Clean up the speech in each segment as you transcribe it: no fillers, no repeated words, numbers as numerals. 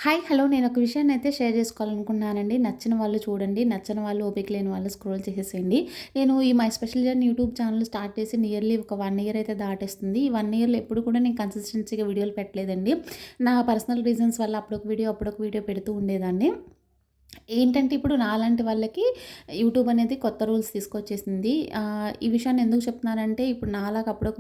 Hi! Hello! నేనొక విషయాన్నయితే share జేసుకోవాలనుకుంటున్నానండి. నచ్చిన వాళ్ళు చూడండి. నచ్చని వాళ్ళు ఓపిక లేని వాళ్ళు స్క్రోల్ చేసేసేయండి. నేను ఈ my special journey YouTube channel start చేసి నియర్లీ ఒక 1 ఇయర్ అయితే దాటేస్తుంది. ఈ 1 ఇయర్‌లో ఎప్పుడు కూడా నేను కన్సిస్టెన్సీగా వీడియోలు పెట్టలేదండి. నా పర్సనల్ రీజన్స్ వల్ల అప్పుడొక వీడియో పెడుతూ ఉండేదాన్ని. ఏంటంటే ఇప్పుడు నాలాంటి వాళ్ళకి యూట్యూబ్ అనేది కొత్త రూల్స్ తీసుకొచ్చేసింది. ఈ విషయాన్ని ఎందుకు చెప్తున్నానంటే ఇప్పుడు నాలాగా అప్పుడొక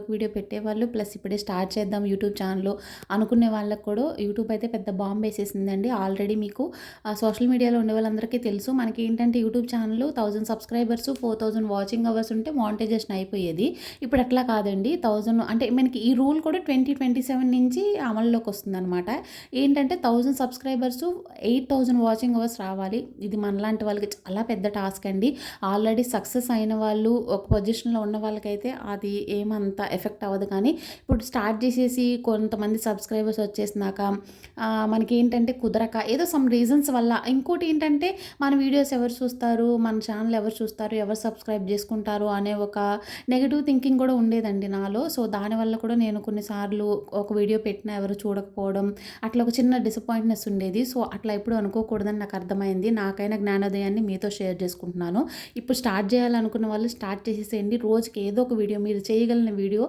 వీడియో పెట్టేవాళ్ళు ప్లస్ ఇప్పుడే స్టార్ట్ చేద్దాం యూట్యూబ్ ఛానల్ అనుకునే వాళ్ళకి కూడా యూట్యూబ్ అయితే పెద్ద బాంబేసేసిందండి. ఆల్రెడీ మీకు సోషల్ మీడియాలో ఉండే వాళ్ళందరికీ తెలుసు. మనకేంటంటే YouTube channel 1000 subscribers, 4000 watching hours ఉంటే మానిటైజేషన్ అయిపోయేది. ఇప్పుడు అట్లా కాదండి. 1000 అంటే మనకి ఈ రూల్ కూడా 2027 నుంచి అమల్లోకి వస్తుందనమాట. ఏంటంటే 1000 సబ్స్క్రైబర్స్, 8000 వాచింగ్ అవర్స్ రావాలి. ఇది మనలాంటి వాళ్ళకి చాలా పెద్ద టాస్క్ అండి. ఆల్రెడీ సక్సెస్ అయిన వాళ్ళు, ఒక పొజిషన్‌లో ఉన్న వాళ్ళకైతే అది ఏమంత ఎఫెక్ట్ అవ్వదు. కానీ ఇప్పుడు స్టార్ట్ చేసేసి కొంతమంది సబ్స్క్రైబర్స్ వచ్చేసినాక మనకేంటంటే కుదరక ఏదో సమ్ రీజన్స్ వల్ల ఇంకోటి ఏంటంటే మన వీడియోస్ ఎవరు చూస్తారు, మన ఛానల్ ఎవరు చూస్తారు, ఎవరు సబ్స్క్రైబ్ చేసుకుంటారు అనే ఒక నెగెటివ్ థింకింగ్ కూడా ఉండేదండి నాలో. సో దానివల్ల కూడా నేను కొన్నిసార్లు ఒక వీడియో పెట్టినా ఎవరు చూడకపోవడం, అట్లా ఒక చిన్న డిసప్పాయింట్‌నెస్ ఉండేది. సో అట్లా ఎప్పుడు అనుకోకూడదని నాకు అర్థమైంది. నాకైన జ్ఞానోదయాన్ని మీతో షేర్ చేసుకుంటున్నాను. ఇప్పుడు స్టార్ట్ చేయాలనుకున్న వాళ్ళు స్టార్ట్ చేసేసేయండి. రోజుకి ఏదో ఒక వీడియో, మీరు చేయగలిగిన వీడియో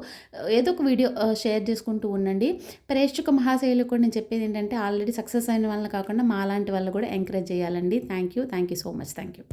ఏదో ఒక వీడియో షేర్ చేసుకుంటూ ఉండండి. ప్రేక్షక మహాశయులకు కూడా నేను చెప్పేదేంటంటే ఆల్రెడీ సక్సెస్ అయిన వాళ్ళని కాకుండా మాలాంటి వాళ్ళని కూడా ఎంకరేజ్ చేయాలండి. Thank you. Thank you so much. Thank you.